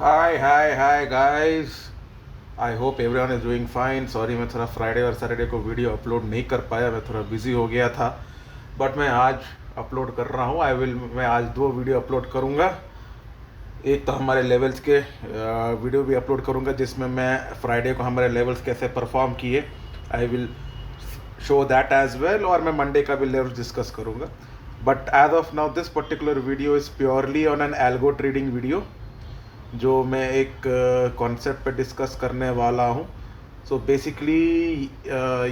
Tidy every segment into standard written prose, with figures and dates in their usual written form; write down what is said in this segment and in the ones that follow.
Hi guys. I hope everyone is doing fine. Sorry मैं थोड़ा Friday और Saturday को वीडियो अपलोड नहीं कर पाया, मैं थोड़ा बिजी हो गया था। बट मैं आज अपलोड कर रहा हूँ। मैं आज दो वीडियो अपलोड करूँगा। एक तो हमारे लेवल्स के वीडियो भी अपलोड करूँगा जिसमें मैं फ्राइडे को हमारे लेवल्स कैसे परफॉर्म किए, I will show that as well. और मैं मंडे का भी लेवल्स डिस्कस करूँगा। But as of now this particular video is purely on an algo trading video जो मैं एक कॉन्सेप्ट पे डिस्कस करने वाला हूँ। सो बेसिकली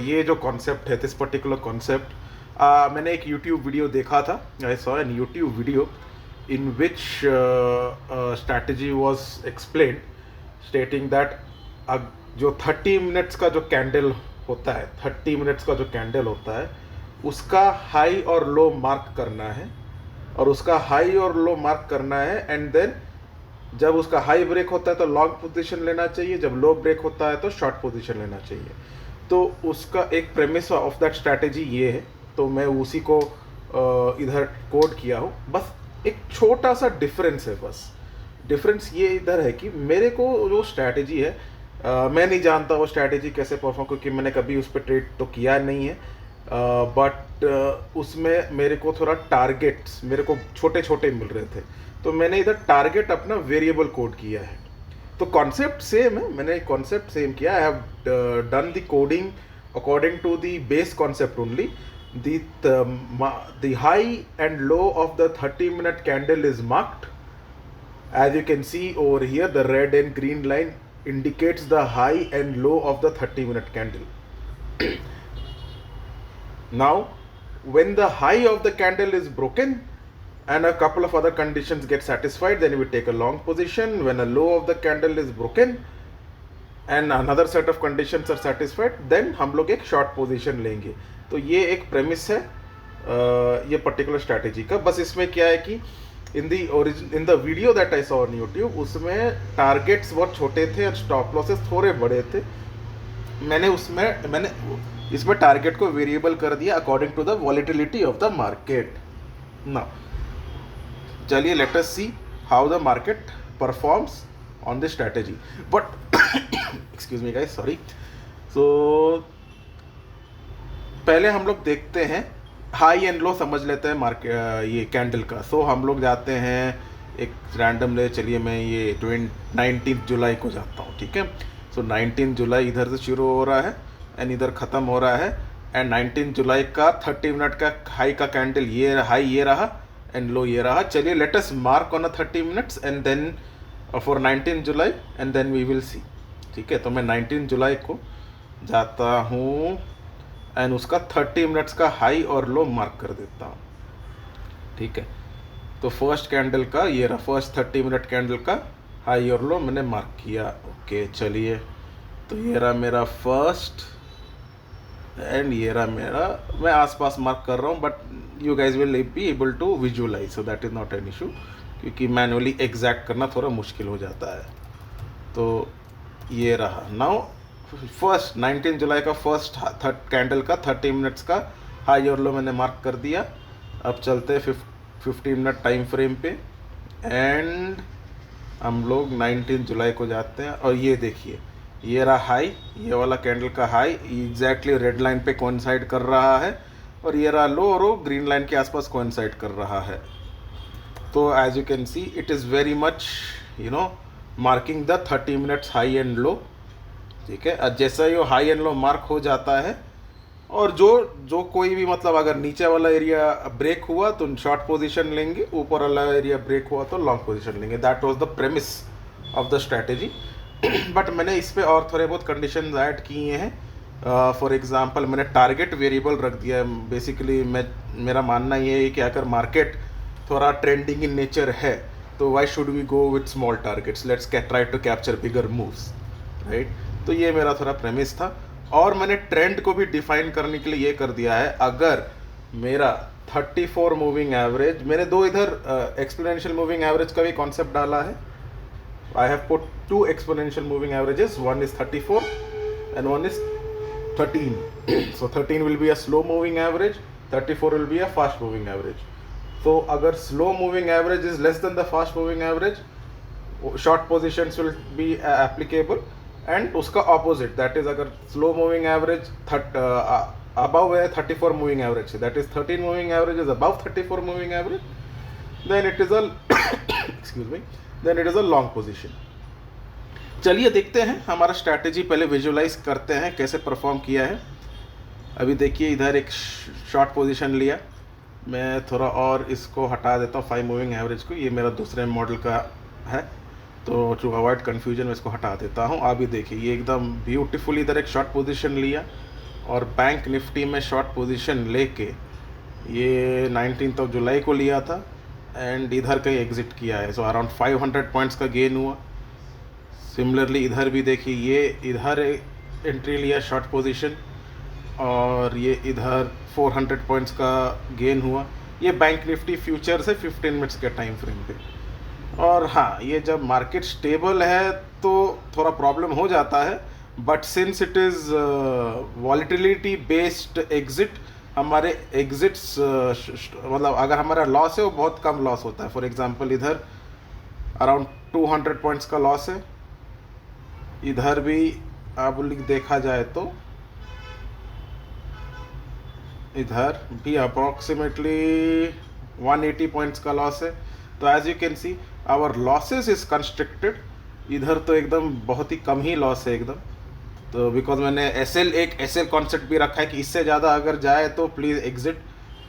ये जो कॉन्सेप्ट है, दिस पर्टिकुलर कॉन्सेप्ट, मैंने एक यूट्यूब वीडियो देखा था। I saw an YouTube video in which strategy was explain stating that जो 30 मिनट्स का जो कैंडल होता है, 30 मिनट्स का जो कैंडल होता है उसका हाई और लो मार्क करना है, और उसका हाई और लो मार्क करना है। एंड देन जब उसका हाई ब्रेक होता है तो लॉन्ग पोजीशन लेना चाहिए, जब लो ब्रेक होता है तो शॉर्ट पोजीशन लेना चाहिए। तो उसका एक प्रेमिस ऑफ दैट स्ट्रैटेजी ये है, तो मैं उसी को इधर कोड किया हूँ। बस एक छोटा सा डिफरेंस है। बस डिफरेंस ये इधर है कि मेरे को जो स्ट्रैटेजी है, मैं नहीं जानता वो स्ट्रैटेजी कैसे परफॉर्म, क्योंकि मैंने कभी उस पर ट्रेड तो किया नहीं है। बट उसमें मेरे को थोड़ा टारगेट्स मेरे को छोटे छोटे मिल रहे थे, तो मैंने इधर टारगेट अपना वेरिएबल कोड किया है। तो कॉन्सेप्ट सेम है, मैंने कॉन्सेप्ट सेम किया। I have done the coding according to the base concept only. The high and low of the 30-minute candle is marked. As you can see over here, the red and green line indicates the high and low of the 30-minute candle. Now, when the high of the candle is broken and a couple of other conditions get satisfied, then we take a long position. When a low of the candle is broken and another set of conditions are satisfied, then हम लोग एक short position लेंगे। तो ये एक premise है ये particular strategy का। बस इसमें क्या है कि in the video that I saw on YouTube, उसमें टारगेट्स बहुत छोटे थे और स्टॉप लॉसेस थोड़े बड़े थे। मैंने इसमें टारगेट को वेरिएबल कर दिया according to the volatility of the market. Now चलिए let us see how the market performs on this strategy. But excuse me guys, sorry. So पहले हम लोग देखते हैं हाई एंड लो, समझ लेते हैं मार्केट ये कैंडल का। सो हम लोग जाते हैं एक रैंडम ले, चलिए मैं ये 19 जुलाई को जाता हूँ, ठीक है। सो 19 जुलाई इधर से शुरू हो रहा है एंड इधर ख़त्म हो रहा है। एंड 19 जुलाई का 30 मिनट का हाई का कैंडल ये हाई ये रहा एंड लो ये रहा। चलिए let us mark on 30 minutes and then for 19 July and then we will see, ठीक है। तो मैं 19 जुलाई को जाता हूँ एंड उसका 30 मिनट्स का हाई और लो मार्क कर देता हूँ, ठीक है। तो फर्स्ट कैंडल का ये रहा, फर्स्ट 30 मिनट कैंडल का हाई और लो मैंने मार्क किया। ओके चलिए, तो ये रहा मेरा फर्स्ट एंड ये रहा मेरा, मैं आसपास मार्क कर रहा हूँ but you guys will be able to visualise, so that is not an issue, क्योंकि मैनुअली एग्जैक्ट करना थोड़ा मुश्किल हो जाता है। तो ये रहा। नाउ फर्स्ट 19 जुलाई का फर्स्ट कैंडल का 30 मिनट्स का हाई और लो मैंने मार्क कर दिया। अब चलते हैं 50 मिनट टाइम फ्रेम पे एंड हम लोग 19 जुलाई को जाते हैं। और ये देखिए ये रहा हाई, ये वाला कैंडल का हाई एग्जैक्टली रेड लाइन पे कोइंसाइड कर रहा है, और ये रहा लो और वो ग्रीन लाइन के आसपास कोइंसाइड कर रहा है। तो as you can see it is very much marking the 30 minutes high and low, ठीक है। जैसा ही वो हाई एंड लो मार्क हो जाता है, और जो कोई भी मतलब अगर नीचे वाला एरिया ब्रेक हुआ तो शॉर्ट पोजीशन लेंगे, ऊपर वाला एरिया ब्रेक हुआ तो लॉन्ग पोजीशन लेंगे। That was the premise of the strategy. But मैंने इस पे और थोड़े बहुत कंडीशंस ऐड किए हैं। फॉर एग्जांपल मैंने टारगेट वेरिएबल रख दिया है। बेसिकली मेरा मानना ये है कि अगर मार्केट थोड़ा ट्रेंडिंग इन नेचर है तो why should we go with small targets, let's try to capture bigger moves, right. तो ये मेरा थोड़ा प्रेमिस था। और मैंने ट्रेंड को भी डिफाइन करने के लिए ये कर दिया है, अगर मेरा 34 मूविंग एवरेज, मैंने दो इधर एक्सपोनेंशियल मूविंग एवरेज का भी कॉन्सेप्ट डाला है। I have put 2 exponential moving averages, one is 34 and one is 13। So 13 will be a slow moving average, 34 will be a fast moving average. So अगर slow moving average is less than the fast moving average, short positions will be applicable, and उसका opposite that is अगर slow moving average above है 34 moving average, that is 13 moving average is above 34 moving average, then it is a excuse me, then it is a long position. चलिए देखते हैं हमारा strategy, पहले visualise करते हैं कैसे परफॉर्म किया है। अभी देखिए इधर एक शॉर्ट पोजीशन लिया, मैं थोड़ा और इसको हटा देता हूँ 5 मूविंग एवरेज को, ये मेरा दूसरे मॉडल का है, तो टू अवॉइड कन्फ्यूजन मैं इसको हटा देता हूँ। अभी देखिए ये एकदम ब्यूटीफुल इधर एक शॉर्ट पोजीशन लिया, और बैंक निफ्टी में शॉर्ट पोजीशन लेके ये 19 जुलाई को लिया था, एंड इधर का एग्जिट किया है, सो अराउंड 500 पॉइंट्स का गेन हुआ। सिमिलरली इधर भी देखिए ये इधर एंट्री लिया शॉर्ट पोजीशन, और ये इधर 400 पॉइंट्स का गेन हुआ। ये बैंक निफ्टी फ्यूचर से 15 मिनट्स के टाइम फ्रेम पे। और हाँ, ये जब मार्केट स्टेबल है तो थोड़ा प्रॉब्लम हो जाता है, but since it is volatility based exit, हमारे एग्जिट्स मतलब अगर हमारा लॉस है वो बहुत कम लॉस होता है। फॉर एग्जांपल इधर अराउंड 200 पॉइंट्स का लॉस है, इधर भी आप देखा जाए तो इधर भी अप्रॉक्सीमेटली 180 पॉइंट्स का लॉस है। तो as you can see our losses is constricted, इधर तो एकदम बहुत ही कम ही लॉस है एकदम। तो बिकॉज मैंने एक एसएल कॉन्सेप्ट भी रखा है कि इससे ज़्यादा अगर जाए तो प्लीज़ एग्जिट,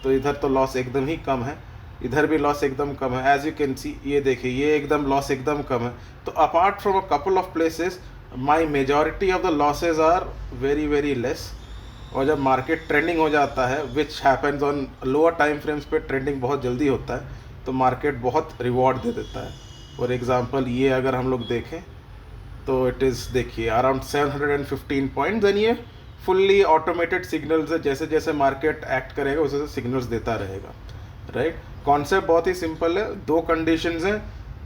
तो इधर तो लॉस एकदम ही कम है, इधर भी लॉस एकदम कम है। एज यू कैन सी ये देखिए ये एकदम लॉस एकदम कम है। तो apart from a couple of places my majority of the losses are very very less. और जब मार्केट ट्रेंडिंग हो जाता है, which happens on lower time frames पे, ट्रेंडिंग बहुत जल्दी होता है, तो मार्केट बहुत रिवॉर्ड दे देता है। फॉर एग्जांपल ये अगर हम लोग देखें तो इट इज़ देखिए अराउंड 715 पॉइंट्स, एंड ये फुल्ली ऑटोमेटेड सिग्नल्स है, जैसे जैसे मार्केट एक्ट करेगा वैसे वैसे सिग्नल्स देता रहेगा, राइट। कॉन्सेप्ट बहुत ही सिंपल है, दो कंडीशंस हैं।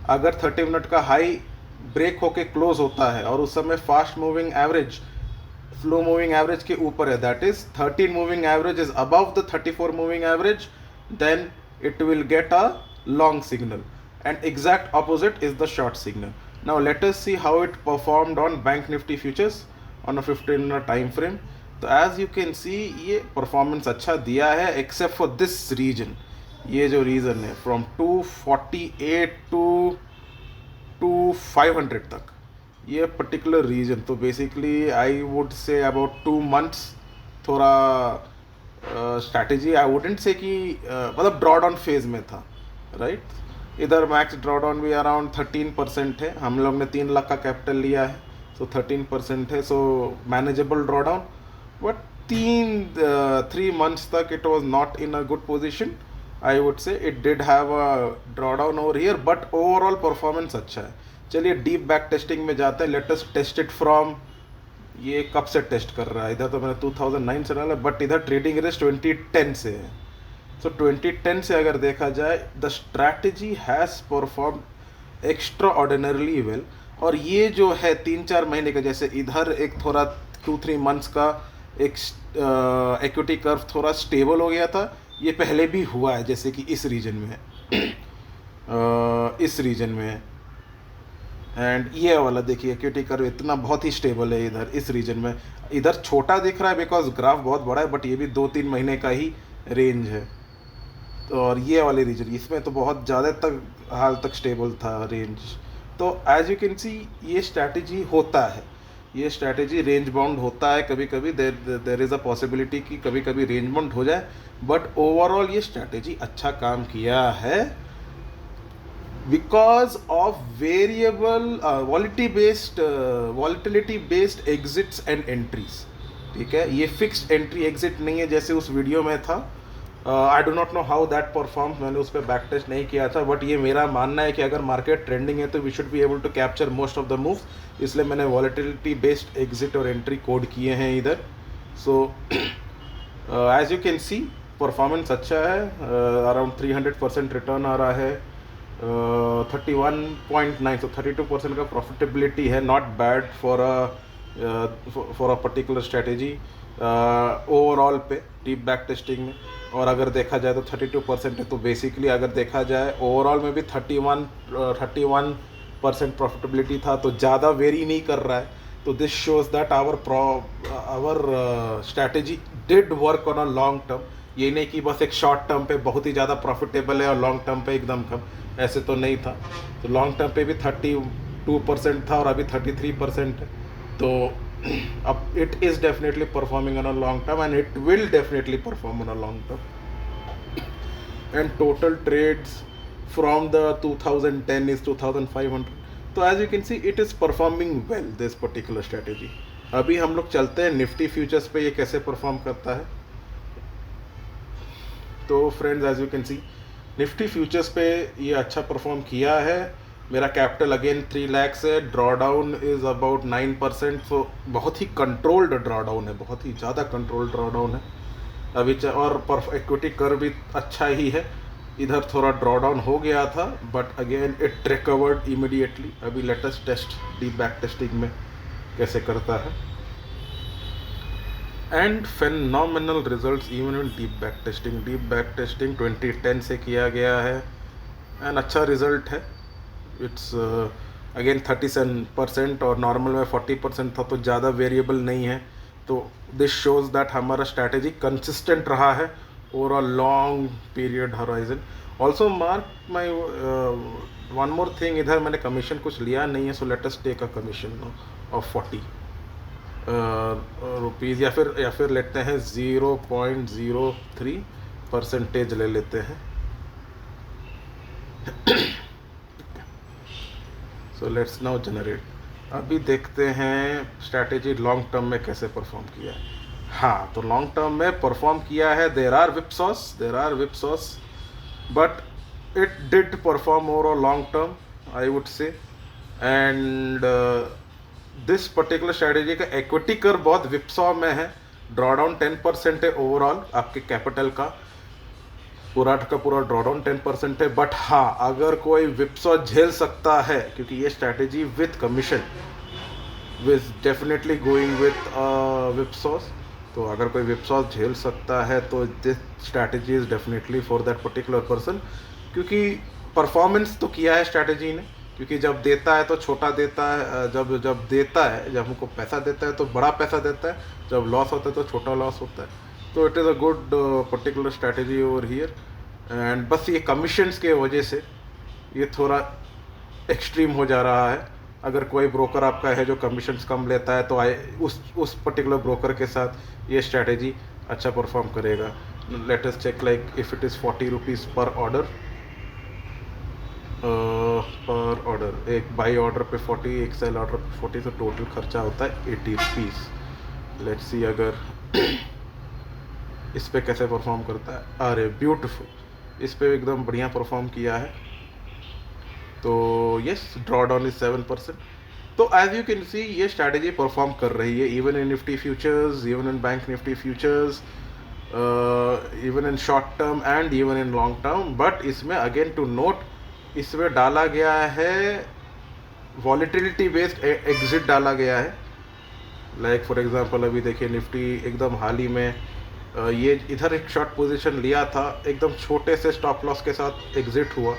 अगर 30 मिनट का हाई ब्रेक होके क्लोज होता है और उस समय fast moving average slow moving average के ऊपर है, that is 13 moving average is above the 34 moving average, then it will get a long signal, and exact opposite is the short signal. Now let us see how it performed on Bank Nifty futures on a 15-minute time frame. तो as you can see ये performance अच्छा दिया है except for this region, ये जो reason है from 248 to 500 तक, ये पर्टिकुलर रीजन, तो basically I would say about 2 months थोड़ा स्ट्रैटेजी आई वुडेंट से कि मतलब ड्रॉ डाउन फेज में था, राइट। इधर मैक्स ड्रॉ डाउन भी अराउंड 13% है, हम लोग ने 3 लाख का कैपिटल लिया है, सो 13% है, so manageable draw down. But 3 months तक it was not in a good position, I would say it did have a draw down over here, but overall performance अच्छा है। चलिए डीप बैक टेस्टिंग में जाते हैं, let us test it from, ये कब से टेस्ट कर रहा है, इधर तो मैंने 2009 से डाला, बट इधर ट्रेडिंग रेस 2010 से है। सो 2010 से अगर देखा जाए the strategy has perform extra ordinarily well. और ये जो है 3-4 महीने का, जैसे इधर एक थोड़ा 2-3 months का एक इक्विटी कर्व थोड़ा स्टेबल हो गया था, ये पहले भी हुआ है, जैसे कि इस रीजन में इस रीजन में, एंड ये वाला देखिए इक्विटी कर्व इतना बहुत ही स्टेबल है इधर इस रीजन में। इधर छोटा दिख रहा है बिकॉज ग्राफ बहुत बड़ा है, बट ये भी 2-3 महीने का ही रेंज है। तो और ये वाले रीजन इसमें तो बहुत ज़्यादा तक हाल तक स्टेबल था रेंज। तो एज यू कैन सी ये स्ट्रैटेजी होता है, ये स्ट्रैटेजी रेंज बाउंड होता है, कभी कभी देर इज़ अ पॉसिबिलिटी कि कभी कभी रेंज बाउंड हो जाए, बट ओवरऑल ये स्ट्रैटेजी अच्छा काम किया है because of variable volatility based exits and entries. ठीक है, ये फिक्स्ड एंट्री एग्जिट नहीं है जैसे उस वीडियो में था। I do not know how that performs, मैंने उस पर बैक टेस्ट नहीं किया था, बट ये मेरा मानना है कि अगर मार्केट ट्रेंडिंग है तो we should be able to capture most of the moves, इसलिए मैंने वॉलिटिलिटी बेस्ड एग्जिट और एंट्री कोड किए हैं इधर। So as you can see performance अच्छा है, अराउंड 300% रिटर्न आ रहा है, 31.9, तो 32% का प्रॉफिटेबिलिटी है, not bad for a particular strategy overall पे डीप बैक टेस्टिंग में। और अगर देखा जाए तो 32% है, तो बेसिकली अगर देखा जाए ओवरऑल में भी 31 परसेंट प्रॉफिटेबिलिटी था, तो ज़्यादा वेरी नहीं कर रहा है। तो this shows that our strategy did work on a long term. ये नहीं कि बस एक शॉर्ट टर्म पे बहुत ही ज़्यादा प्रॉफिटेबल है और लॉन्ग टर्म पे एकदम कम, ऐसे तो नहीं था। तो लॉन्ग टर्म पे भी 32% था और अभी 33% है। तो अब it is definitely performing on a long term and it will definitely perform on a long term. and total trades from the 2010 is 2500. तो as you can see it is performing well this particular strategy. अभी हम लोग चलते हैं Nifty futures पे, ये कैसे perform करता है। तो friends as you can see Nifty futures पे ये अच्छा परफॉर्म किया है। मेरा कैपिटल अगेन 3 लाख है, ड्रॉ डाउन इज़ अबाउट 9%। सो बहुत ही कंट्रोल्ड ड्रॉ डाउन है, बहुत ही ज़्यादा कंट्रोल्ड ड्रॉ डाउन है अभी। और इक्विटी कर भी अच्छा ही है। इधर थोड़ा ड्रॉ डाउन हो गया था but again it recovered immediately. अभी latest test deep back testing में कैसे करता है and phenomenal results even in deep back testing. Deep back testing 2010 से किया गया है एंड अच्छा रिजल्ट है। इट्स अगेन 37% और नॉर्मल में 40% था, तो ज़्यादा वेरिएबल नहीं है। तो दिस शोज दैट हमारा स्ट्रैटेजी कंसिस्टेंट रहा है over a long period horizon. Also mark my one more thing, इधर मैंने कमीशन कुछ लिया नहीं है, so let us take a commission of 40 rupees या फिर लेते हैं 0.03% ले लेते हैं। So let's now generate. अभी देखते हैं स्ट्रैटेजी लॉन्ग टर्म में कैसे परफॉर्म किया है। हाँ, तो लॉन्ग टर्म में परफॉर्म किया है। There are whipsaws but it did perform over long term I would say. And this particular strategy का इक्विटी कर बहुत विपसॉ में है। ड्रॉडाउन 10% है ओवरऑल आपके कैपिटल का, पूरा का पूरा ड्रॉडाउन 10% है। बट हाँ, अगर कोई विपसॉ झेल सकता है, क्योंकि ये strategy with commission was definitely going with whipsaws. तो अगर कोई विपसॉस झेल सकता है तो this strategy is definitely for that particular person. क्योंकि परफॉर्मेंस तो किया है स्ट्रैटेजी ने, क्योंकि जब देता है तो छोटा देता है, जब देता है, जब हमको पैसा देता है तो बड़ा पैसा देता है, जब लॉस होता है तो छोटा लॉस होता है। तो it is a good particular strategy over here. And बस ये कमीशंस के वजह से ये थोड़ा एक्सट्रीम हो जा रहा है। अगर कोई ब्रोकर आपका है जो कमीशंस कम लेता है तो उस पर्टिकुलर ब्रोकर के साथ ये स्ट्रैटेजी अच्छा परफॉर्म करेगा। Let us check like if it is 40 rupees पर ऑर्डर, एक बाई ऑर्डर पे 40, एक सेल ऑर्डर पे 40, तो टोटल खर्चा होता है 80 रुपीज़। लेट्स सी अगर इस पे कैसे परफॉर्म करता है। अरे ब्यूटीफुल, इस पे एकदम बढ़िया परफॉर्म किया है। तो यस, ड्रॉ डाउन इज 7%। तो एज यू कैन सी ये स्ट्रैटेजी परफॉर्म कर रही है even in Nifty futures, even in bank Nifty futures, even in short term and even in long term. But इसमें अगेन टू नोट, इसमें डाला गया है वॉलेटिलिटी बेस्ड एग्जिट डाला गया है। लाइक फॉर एग्जांपल अभी देखिए निफ्टी एकदम हाल ही में ये इधर एक शॉर्ट पोजीशन लिया था, एकदम छोटे से स्टॉप लॉस के साथ एग्जिट हुआ।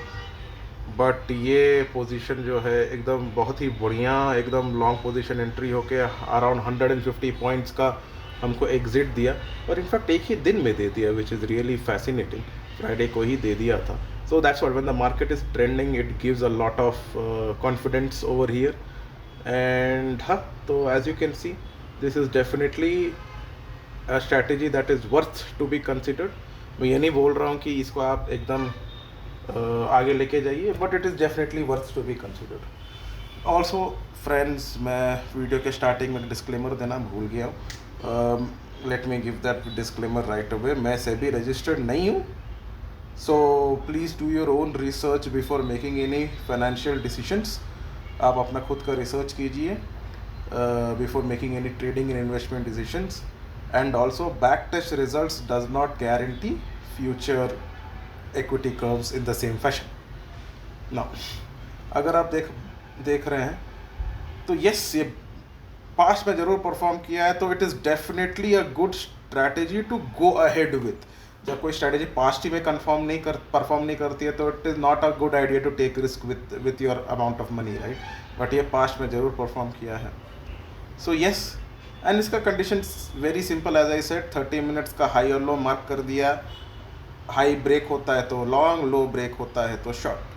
बट ये पोजीशन जो है एकदम बहुत ही बढ़िया, एकदम लॉन्ग पोजीशन एंट्री होके अराउंड 150 पॉइंट्स का हमको एग्जिट दिया, और इनफैक्ट एक ही दिन में दे दिया, which is really fascinating. Friday को ही दे दिया था। So that's what, when the market is trending it gives a lot of confidence over here. And हाँ, तो as you can see this is definitely a strategy that is worth to be considered. मैं ये नहीं बोल रहा हूँ कि इसको आप एकदम आगे लेके जाइए, but it is definitely worth to be considered. Also friends, मैं वीडियो के स्टार्टिंग में डिस्क्लेमर देना भूल गया हूँ। Let me give that disclaimer right away. मैं सेबी रजिस्टर्ड नहीं हूँ, so please do your own research before making any financial decisions. आप अपना खुद का रिसर्च कीजिए before making any trading and investment decisions. And also back test results does not guarantee future equity curves in the same fashion. Now, अगर आप देख रहे हैं तो यस, ये पास्ट में ज़रूर परफॉर्म किया है, तो it is definitely a good strategy to go ahead with. जब कोई स्ट्रैटेजी पास्ट ही में परफॉर्म नहीं करती है तो it is not a good idea to take risk with your amount of money, right. But ये पास्ट में ज़रूर परफॉर्म किया है। सो येस, एंड इसका condition very simple, as I said 30 minutes का हाई और लो मार्क कर दिया। हाई ब्रेक होता है तो लॉन्ग, लो ब्रेक होता है तो short,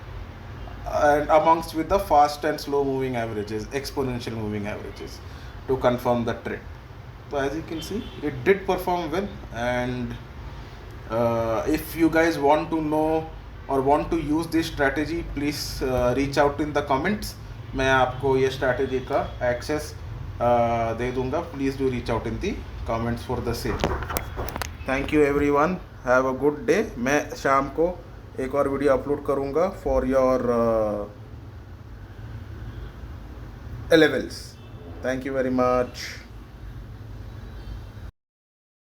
and amongst with the fast and slow moving averages, exponential moving averages, to confirm the trend. So as you can see, it did perform well. And if you guys want to know or want to use this strategy, please reach out in the comments. मैं आपको ये strategy का access दे दूंगा. Please do reach out in the comments for the same. Thank you everyone. Have a good day. मैं शाम को एक और वीडियो अपलोड करूँगा for your levels. Thank you very much.